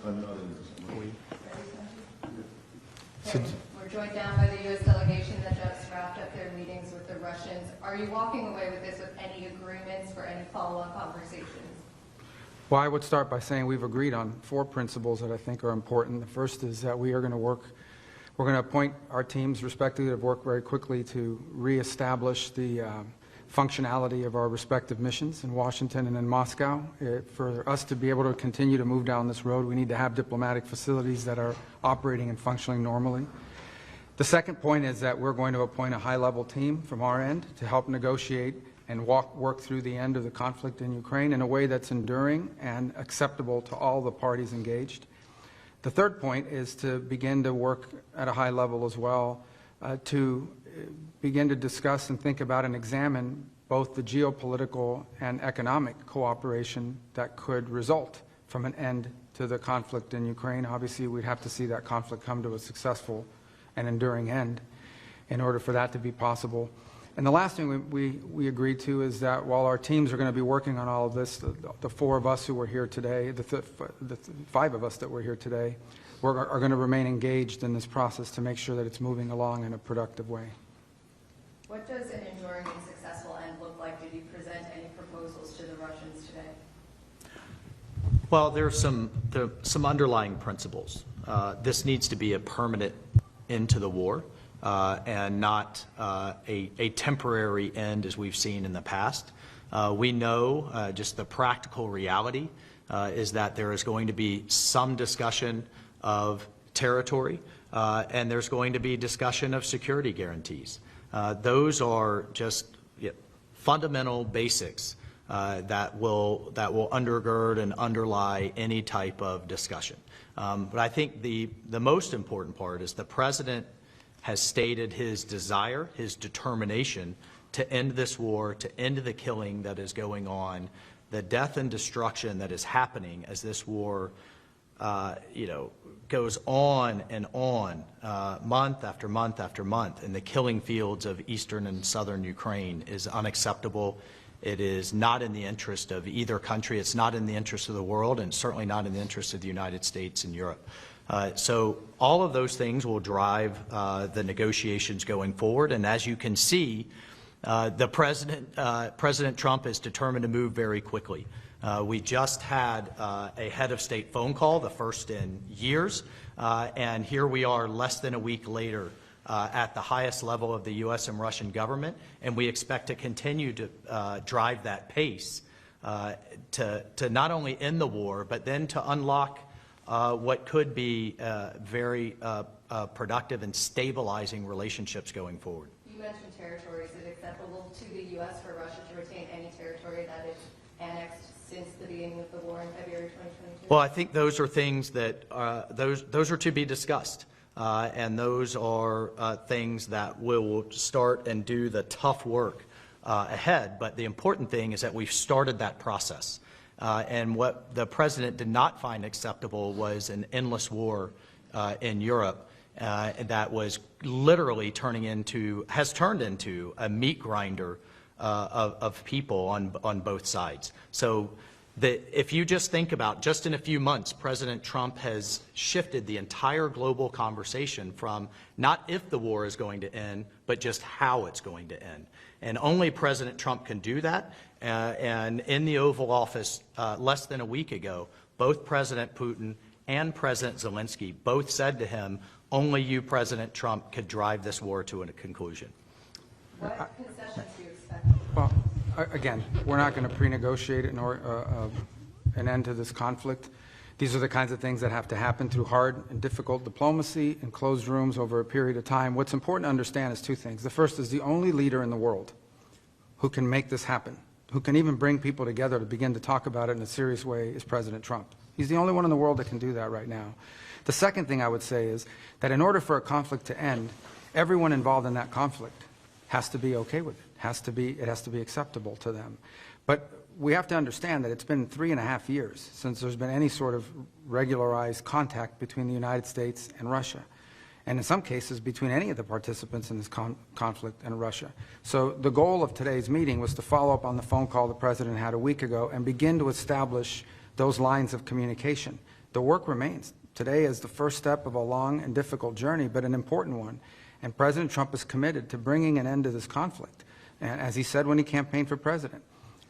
We're joined down by the U.S. delegation that just wrapped up their meetings with the Russians. Are you walking away with this with any agreements for any follow-on conversations? Well, I would start by saying we've agreed on 4 principles that I think are important. The first is that we're going to appoint our teams respectively that have worked very quickly to reestablish the functionality of our respective missions in Washington and in Moscow. For us to be able to continue to move down this road, we need to have diplomatic facilities that are operating and functioning normally. The second point is that we're going to appoint a high-level team from our end to help negotiate and work through the end of the conflict in Ukraine in a way that's enduring and acceptable to all the parties engaged. The third point is to begin to work at a high level as well to begin to discuss and think about and examine both the geopolitical and economic cooperation that could result from an end to the conflict in Ukraine. Obviously, we'd have to see that conflict come to a successful and enduring end in order for that to be possible. And the last thing we agreed to is that while our teams are going to be working on all of this, the 4 of us who were here today, the 5 of us that were here today, are going to remain engaged in this process to make sure that it's moving along in a productive way. What does an enduring and successful end look like? Did you present any proposals to the Russians today? Well, there are some underlying principles. This needs to be a permanent end to the war. And not a temporary end as we've seen in the past. We know just the practical reality is that there is going to be some discussion of territory and there's going to be discussion of security guarantees. Those are just fundamental basics that will undergird and underlie any type of discussion. But I think the most important part is the President has stated his desire, his determination to end this war, to end the killing that is going on, the death and destruction that is happening as this war, goes on and on, month after month after month, in the killing fields of eastern and southern Ukraine is unacceptable. It is not in the interest of either country. It's not in the interest of the world, and certainly not in the interest of the United States and Europe. So all of those things will drive the negotiations going forward. And as you can see, President Trump is determined to move very quickly. We just had a head of state phone call, the first in years, and here we are less than a week later at the highest level of the U.S. and Russian government, and we expect to continue to drive that pace to not only end the war, but then to unlock what could be very productive and stabilizing relationships going forward. You mentioned territory. Is it acceptable to the U.S. for Russia to retain any territory that is annexed since the beginning of the war in February 2022? Well, I think those are things that those are to be discussed, and those are things that will start and do the tough work ahead. But the important thing is that we've started that process. And what the President did not find acceptable was an endless war in Europe that was literally has turned into a meat grinder of people on both sides. So if you just think about, just in a few months, President Trump has shifted the entire global conversation from not if the war is going to end, but just how it's going to end. And only President Trump can do that. And in the Oval Office less than a week ago, both President Putin and President Zelensky both said to him, only you, President Trump, could drive this war to a conclusion. What concessions do you expect? Well, again, we're not going to pre-negotiate an end to this conflict. These are the kinds of things that have to happen through hard and difficult diplomacy in closed rooms over a period of time. What's important to understand is 2 things. The first is the only leader in the world who can make this happen, who can even bring people together to begin to talk about it in a serious way, is President Trump. He's the only one in the world that can do that right now. The second thing I would say is that in order for a conflict to end, everyone involved in that conflict has to be okay with it. It has to be acceptable to them. But we have to understand that it's been 3.5 years since there's been any sort of regularized contact between the United States and Russia, and in some cases between any of the participants in this conflict and Russia. So the goal of today's meeting was to follow up on the phone call the President had a week ago and begin to establish those lines of communication The work remains. Today is the first step of a long and difficult journey, but an important one. And President Trump is committed to bringing an end to this conflict, and as he said when he campaigned for president.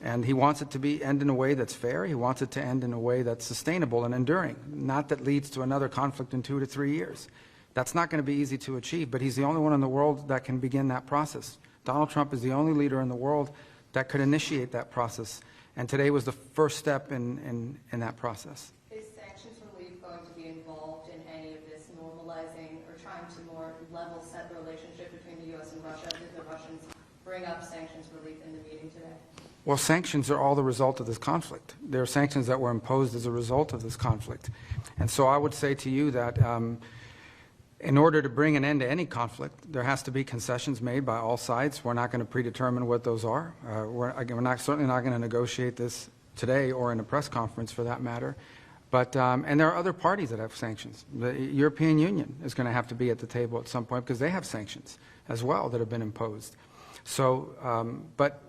And he wants it to end in a way that's fair. He wants it to end in a way that's sustainable and enduring, not that leads to another conflict in 2 to 3 years. That's not going to be easy to achieve, but he's the only one in the world that can begin that process. Donald Trump is the only leader in the world that could initiate that process, and today was the first step in that process. Is sanctions relief going to be involved in any of this normalizing or trying to more level set the relationship between the U.S. and Russia? Did the Russians bring up sanctions relief in the meeting today? Well, sanctions are all the result of this conflict. There are sanctions that were imposed as a result of this conflict. And so I would say to you that in order to bring an end to any conflict, there has to be concessions made by all sides. We're not going to predetermine what those are. We're certainly not going to negotiate this today or in a press conference for that matter. But, and there are other parties that have sanctions. The European Union is going to have to be at the table at some point because they have sanctions as well that have been imposed. So, but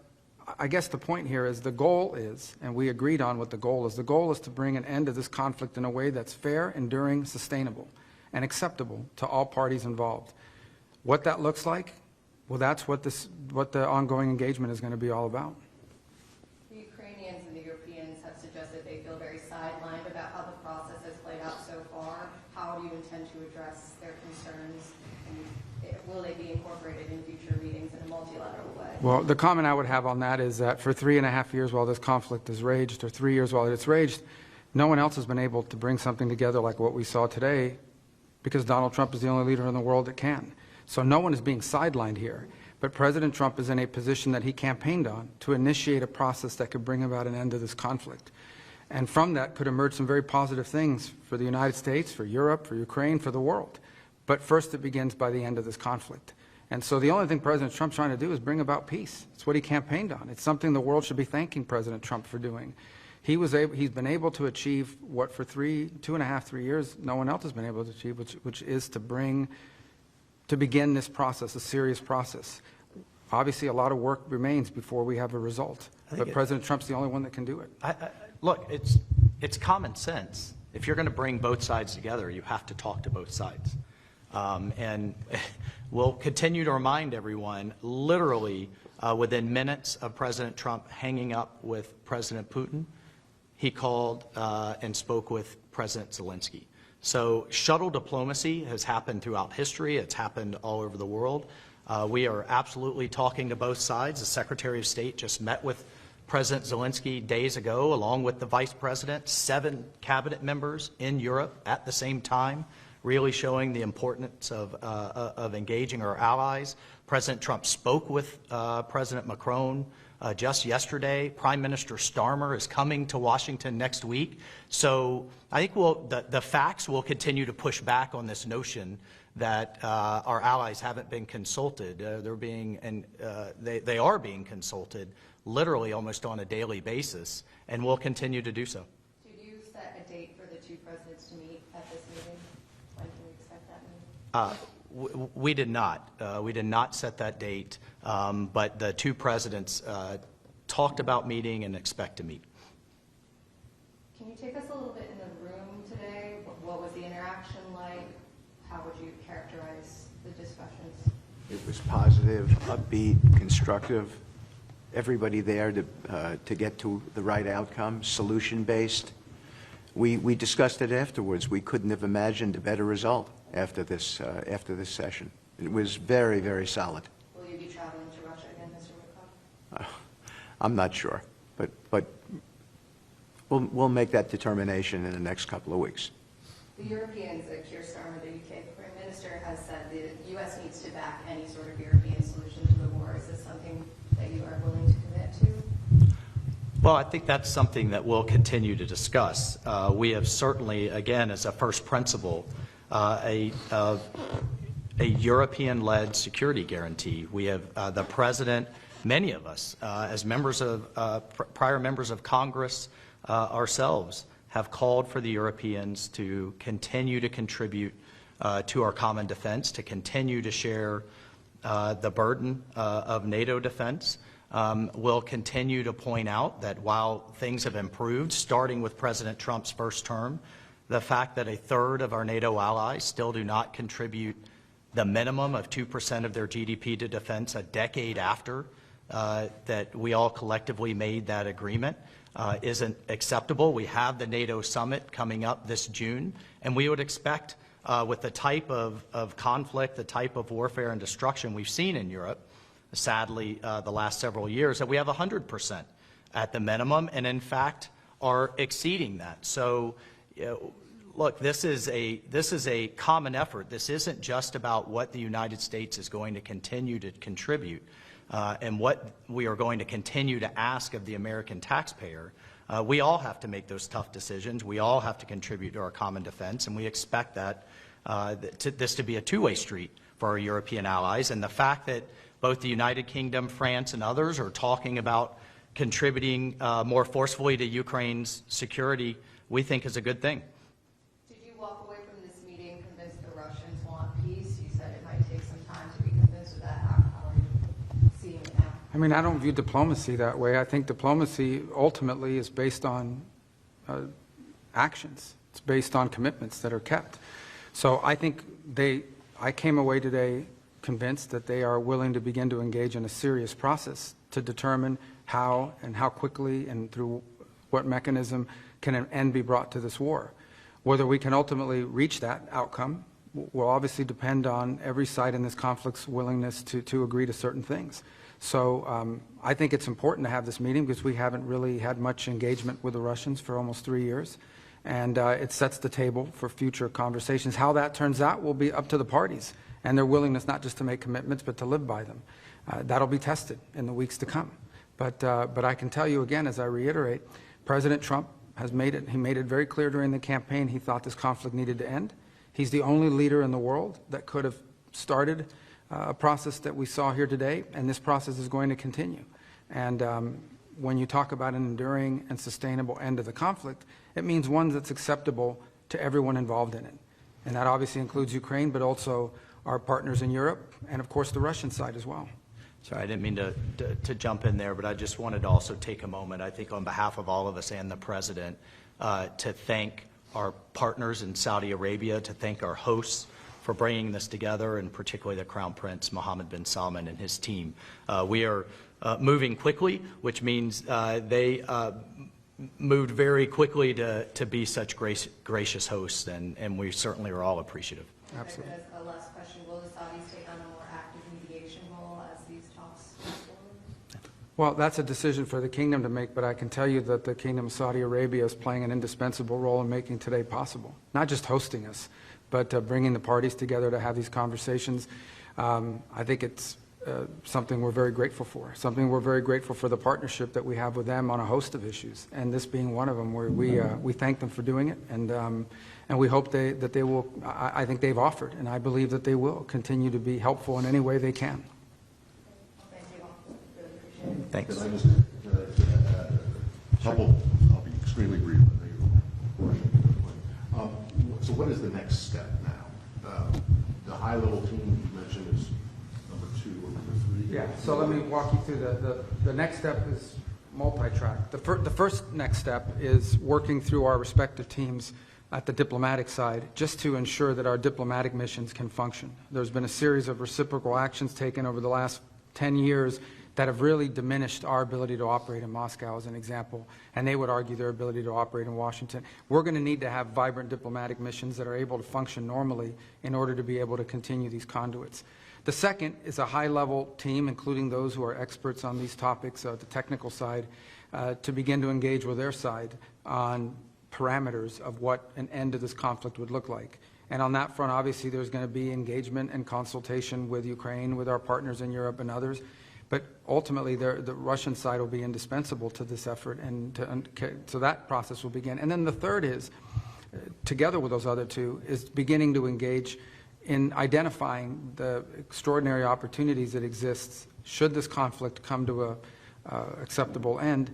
I guess the point here is the goal is, and we agreed on what the goal is to bring an end to this conflict in a way that's fair, enduring, sustainable, and acceptable to all parties involved. What that looks like, well, that's what the ongoing engagement is going to be all about. The Ukrainians and the Europeans have suggested they feel very sidelined about how the process has played out so far. How do you intend to address their concerns? And will they be incorporated in future meetings in a multilateral way? Well, the comment I would have on that is that for 3.5 years while this conflict has raged, or 3 years while it's raged, no one else has been able to bring something together like what we saw today, because Donald Trump is the only leader in the world that can. So no one is being sidelined here. But President Trump is in a position that he campaigned on to initiate a process that could bring about an end to this conflict. And from that could emerge some very positive things for the United States, for Europe, for Ukraine, for the world. But first it begins by the end of this conflict. And so the only thing President Trump's trying to do is bring about peace. It's what he campaigned on. It's something the world should be thanking President Trump for doing. He's been able to achieve what for 2.5, 3 years no one else has been able to achieve, which is to begin this process, a serious process. Obviously, a lot of work remains before we have a result, but President Trump's the only one that can do it. Look, it's common sense. If you're going to bring both sides together, you have to talk to both sides. And we'll continue to remind everyone, literally within minutes of President Trump hanging up with President Putin, he called and spoke with President Zelensky. So shuttle diplomacy has happened throughout history. It's happened all over the world. We are absolutely talking to both sides. The Secretary of State just met with President Zelensky days ago, along with the Vice President, 7 cabinet members in Europe at the same time, really showing the importance of engaging our allies. President Trump spoke with President Macron just yesterday. Prime Minister Starmer is coming to Washington next week. So I think the facts will continue to push back on this notion that our allies haven't been consulted. They are being consulted literally almost on a daily basis, and will continue to do so. Did you set a date for the two presidents to meet at this meeting? When can we expect that meeting? We did not. We did not set that date, but the two presidents talked about meeting and expect to meet. Can you take us a little bit in the room today? What was the interaction like? How would you characterize the discussions? It was positive, upbeat, constructive. Everybody there to get to the right outcome, solution-based. We discussed it afterwards. We couldn't have imagined a better result after this session. It was very, very solid. Will you be traveling to Russia again, Mr. Witkoff? I'm not sure, but we'll make that determination in the next couple of weeks. The Europeans, Keir Starmer, the UK Prime Minister, has said the U.S. needs to back any sort of European solution to the war. Is this something that you are willing to commit to? Well, I think that's something that we'll continue to discuss. We have certainly, again, as a first principle, a European-led security guarantee. We have the President, many of us, as members of prior members of Congress ourselves, have called for the Europeans to continue to contribute to our common defense, to continue to share the burden of NATO defense. We'll continue to point out that while things have improved, starting with President Trump's first term, the fact that a third of our NATO allies still do not contribute the minimum of 2% of their GDP to defense a decade after that we all collectively made that agreement isn't acceptable. We have the NATO summit coming up this June, and we would expect with the type of conflict, the type of warfare and destruction we've seen in Europe, sadly, the last several years, that we have 100% at the minimum, and in fact are exceeding that. So, look, this is a common effort. This isn't just about what the United States is going to continue to contribute and what we are going to continue to ask of the American taxpayer. We all have to make those tough decisions. We all have to contribute to our common defense, and we expect that this to be a two-way street for our European allies. And the fact that both the United Kingdom, France, and others are talking about contributing more forcefully to Ukraine's security, we think is a good thing. Did you walk away from this meeting convinced the Russians want peace? You said it might take some time to be convinced of that. How are you seeing it now? I mean, I don't view diplomacy that way. I think diplomacy ultimately is based on actions. It's based on commitments that are kept. So I think I came away today convinced that they are willing to begin to engage in a serious process to determine how and how quickly and through what mechanism can an end be brought to this war. Whether we can ultimately reach that outcome will obviously depend on every side in this conflict's willingness to agree to certain things. So I think it's important to have this meeting because we haven't really had much engagement with the Russians for almost 3 years. And it sets the table for future conversations. How that turns out will be up to the parties and their willingness not just to make commitments but to live by them. That'll be tested in the weeks to come. But I can tell you again, as I reiterate, President Trump has made it very clear during the campaign he thought this conflict needed to end. He's the only leader in the world that could have started a process that we saw here today, and this process is going to continue. And when you talk about an enduring and sustainable end to the conflict, it means one that's acceptable to everyone involved in it. And that obviously includes Ukraine, but also our partners in Europe, and of course the Russian side as well. Sorry, I didn't mean to jump in there, but I just wanted to also take a moment, I think on behalf of all of us and the President, to thank our partners in Saudi Arabia, to thank our hosts for bringing this together, and particularly the Crown Prince Mohammed bin Salman and his team. We are moving quickly, which means they moved very quickly to be such gracious hosts, and we certainly are all appreciative. Absolutely. As a last question, will the Saudis take on a more active mediation role as these talks move forward? Well, that's a decision for the kingdom to make, but I can tell you that the Kingdom of Saudi Arabia is playing an indispensable role in making today possible. Not just hosting us, but bringing the parties together to have these conversations. I think it's something we're very grateful for. Something we're very grateful for the partnership that we have with them on a host of issues, and this being one of them, where we thank them for doing it, and we hope that they will. I think they've offered, and I believe that they will continue to be helpful in any way they can. Thank you all. Really appreciate it. Thanks. Can I just add a couple, I'll be extremely brief. So what is the next step now? The high-level team you mentioned is number 2 or number 3? Yeah, so let me walk you through the next step is multi-track. The first next step is working through our respective teams at the diplomatic side just to ensure that our diplomatic missions can function. There's been a series of reciprocal actions taken over the last 10 years that have really diminished our ability to operate in Moscow, as an example, and they would argue their ability to operate in Washington. We're going to need to have vibrant diplomatic missions that are able to function normally in order to be able to continue these conduits. The second is a high-level team, including those who are experts on these topics, the technical side, to begin to engage with their side on parameters of what an end to this conflict would look like. And on that front, obviously, there's going to be engagement and consultation with Ukraine, with our partners in Europe and others. But ultimately, the Russian side will be indispensable to this effort, and so that process will begin. And then the third is, together with those other two, is beginning to engage in identifying the extraordinary opportunities that exist should this conflict come to a acceptable end,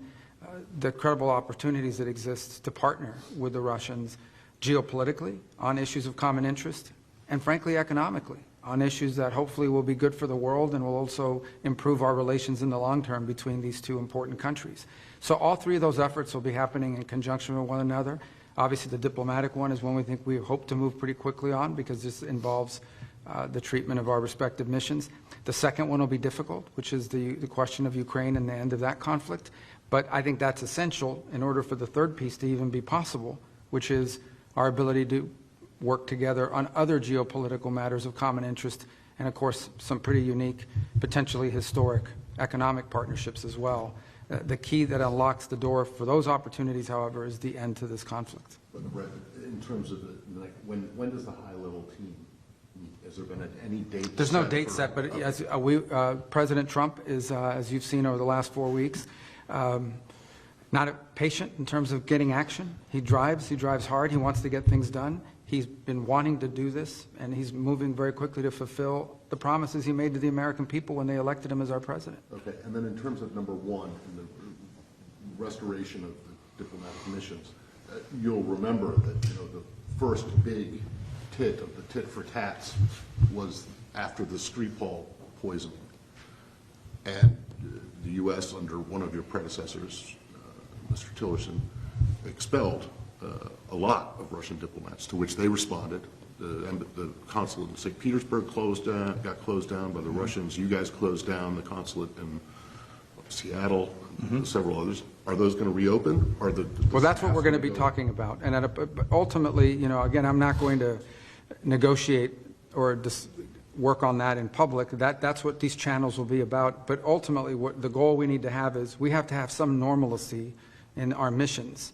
the credible opportunities that exist to partner with the Russians geopolitically on issues of common interest, and frankly economically on issues that hopefully will be good for the world and will also improve our relations in the long term between these two important countries. So all three of those efforts will be happening in conjunction with one another. Obviously, the diplomatic one is one we hope to move pretty quickly on, because this involves the treatment of our respective missions. The second one will be difficult, which is the question of Ukraine and the end of that conflict. But I think that's essential in order for the third piece to even be possible, which is our ability to work together on other geopolitical matters of common interest, and of course, some pretty unique, potentially historic economic partnerships as well. The key that unlocks the door for those opportunities, however, is the end to this conflict. But Brett, in terms of like, when does the high-level team meet? Has there been any date? There's no set date for- set, but Okay. as President Trump is, as you've seen over the last 4 weeks, not patient in terms of getting action. He drives hard, he wants to get things done. He's been wanting to do this, and he's moving very quickly to fulfill the promises he made to the American people when they elected him as our president. Okay, and then in terms of number one, in the restoration of the diplomatic missions, you'll remember that, the first big tit of the tit for tats was after the Skripal poisoning. And the U.S., under one of your predecessors, Mr. Tillerson, expelled a lot of Russian diplomats, to which they responded. The consulate in St. Petersburg got closed down by the Russians. You guys closed down the consulate in Seattle, and several others. Are those going to reopen? Well, that's what we're going to be talking about. And ultimately, again, I'm not going to negotiate or work on that in public. That's what these channels will be about. But ultimately, what the goal we need to have is we have to have some normalcy in our missions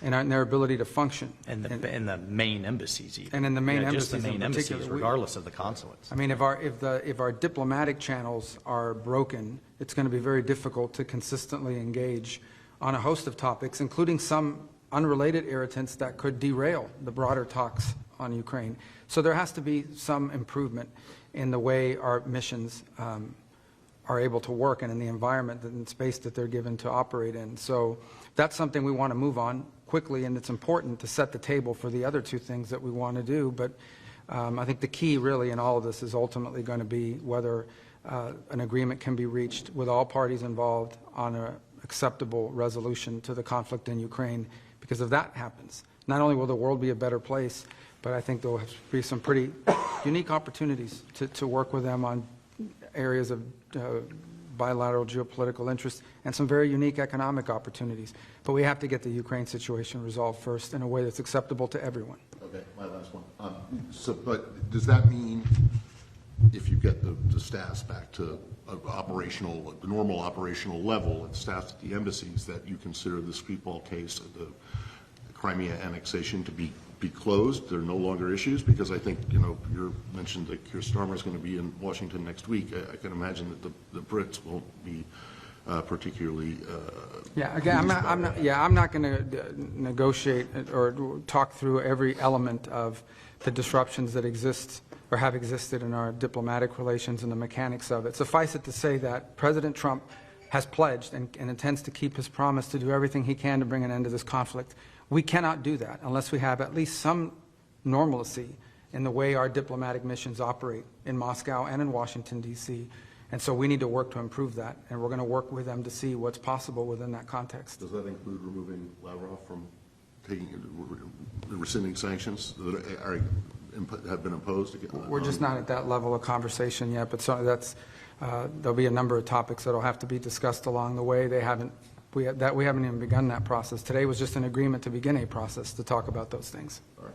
and in their ability to function. And the main embassies even. And in the main Just the embassies in main embassies, particular. regardless of the consulates. I mean, if our diplomatic channels are broken, it's going to be very difficult to consistently engage on a host of topics, including some unrelated irritants that could derail the broader talks on Ukraine. So there has to be some improvement in the way our missions are able to work and in the environment and space that they're given to operate in. So that's something we want to move on quickly, and it's important to set the table for the other two things that we want to do. But I think the key really in all of this is ultimately going to be whether an agreement can be reached with all parties involved on an acceptable resolution to the conflict in Ukraine. Because if that happens, not only will the world be a better place, but I think there will be some pretty unique opportunities to work with them on areas of bilateral geopolitical interest and some very unique economic opportunities. But we have to get the Ukraine situation resolved first in a way that's acceptable to everyone. Okay, my last one. But does that mean if you get the staffs back to the normal operational level and staffs at the embassies, that you consider the Skripal case, the Crimea annexation, to be closed? There are no longer issues? Because I think, you mentioned that Keir Starmer is going to be in Washington next week. I can imagine that the Brits won't be particularly Yeah, again, I'm not going to negotiate or talk through every element of the disruptions that exist or have existed in our diplomatic relations and the mechanics of it. Suffice it to say that President Trump has pledged and intends to keep his promise to do everything he can to bring an end to this conflict. We cannot do that unless we have at least some normalcy in the way our diplomatic missions operate in Moscow and in Washington, D.C. And so we need to work to improve that, and we're going to work with them to see what's possible within that context. Does that include removing Lavrov from rescinding sanctions that have been imposed? We're just not at that level of conversation yet, but certainly there'll be a number of topics that will have to be discussed along the way. We haven't even begun that process. Today was just an agreement to begin a process to talk about those things. All right.